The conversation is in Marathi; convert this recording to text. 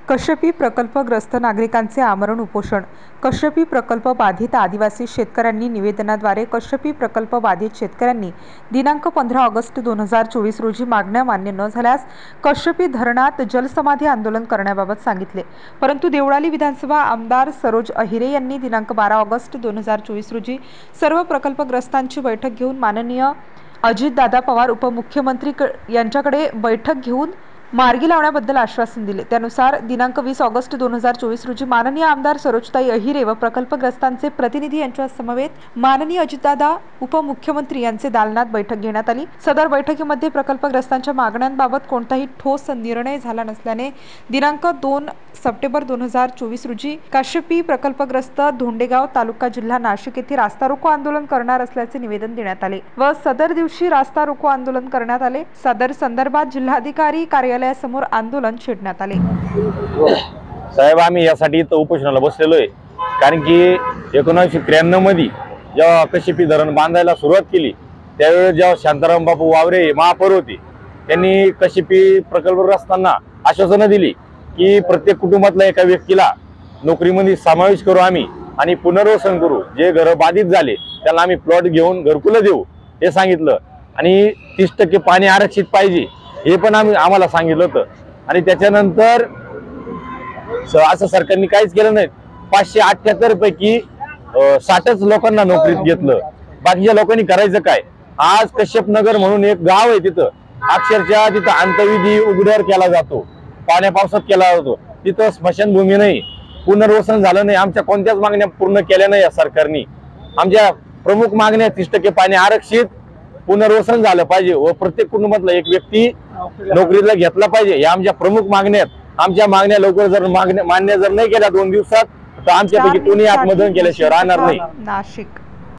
कश्यपी प्रकल्पग्रस्त नागरिकांचे आमरण उपोषण। कश्यपी प्रकल्प बाधित आदिवासी शेतकऱ्यांनी निवेदनाद्वारे कश्यपी प्रकल्प बाधित शेतकऱ्यांनी दिनांक 15 ऑगस्ट 2024 रोजी मागण्या मान्य न झाल्यास कश्यपी धरणात जलसमाधी आंदोलन करण्याबाबत सांगितले। परंतु देवळाली विधानसभा आमदार सरोज अहिरे यांनी दिनांक 12 ऑगस्ट 2024 रोजी सर्व प्रकल्पग्रस्तांची बैठक घेऊन माननीय अजितदादा पवार उपमुख्यमंत्री यांच्याकडे बैठक घेऊन मार्गी लावण्याबद्दल आश्वासन दिले। त्यानुसार दिनांक 20 ऑगस्ट 2024 रोजी माननीय आमदार सरोजताई अहिरे व प्रकल्पग्रस्तांचे प्रतिनिधी यांच्या समवेत माननीय अजितदादा उपमुख्यमंत्री यांचे दालनात बैठक घेण्यात आली। सदर बैठकीमध्ये प्रकल्पग्रस्तांच्या मागण्यांबाबत कोणताही ठोस निर्णय झाला नसल्याने दिनांक 2 सप्टेंबर 2024 रोजी कश्यपी प्रकल्पग्रस्त धोंडेगाव तालुका जिल्हा नाशिक येथे रास्ता रोको आंदोलन करणार असल्याचे निवेदन देण्यात आले व सदर दिवशी रास्ता रोको आंदोलन करण्यात आले। सदर संदर्भात जिल्हाधिकारी कार्यालयासमोर आंदोलन छेडण्यात आले। साहेब, आम्ही यासाठी इथं उपोषणाला बसलेलो आहे, कारण की 1993 मध्ये जेव्हा कश्यपी धरण बांधायला सुरुवात केली त्यावेळेस जेव्हा शांताराम बापू वावरे महापौर होते त्यांनी कश्यपी प्रकल्पग्रस्तांना आश्वासनं दिली की प्रत्येक कुटुंबातल्या एका व्यक्तीला नोकरीमध्ये समावेश करू आम्ही आणि पुनर्वसन करू, जे घर बाधित झाले त्याला आम्ही प्लॉट घेऊन घरकुलं देऊ हे सांगितलं आणि 30% पाणी आरक्षित पाहिजे हे पण आम्हाला सांगितलं होतं। आणि त्याच्यानंतर असं सरकारने काहीच केलं नाही। 578 पैकी 60च लोकांना नोकरीत घेतलं, बाकीच्या लोकांनी करायचं काय? आज कश्यप नगर म्हणून एक गाव आहे, तिथं अक्षरशः तिथं अंतविधी उघड्यावर केला जातो, पाण्या पावसात केला जातो, तिथं स्मशानभूमी नाही, पुनर्वसन झालं नाही, आमच्या कोणत्याच मागण्या पूर्ण केल्या नाही या सरकारने। आमच्या प्रमुख मागण्या 30% पाणी आरक्षित, पुनर्वसन झालं पाहिजे व प्रत्येक कुटुंबातला एक व्यक्ती नोकरीला घेतला पाहिजे या आमच्या प्रमुख मागण्या आहेत। आमच्या मागण्या लवकर जर मान्य जर नाही केल्या 2 दिवसात तर आमच्यापैकी कोणी आत्मदहन केल्याशिवाय राहणार नाही। नाशिक।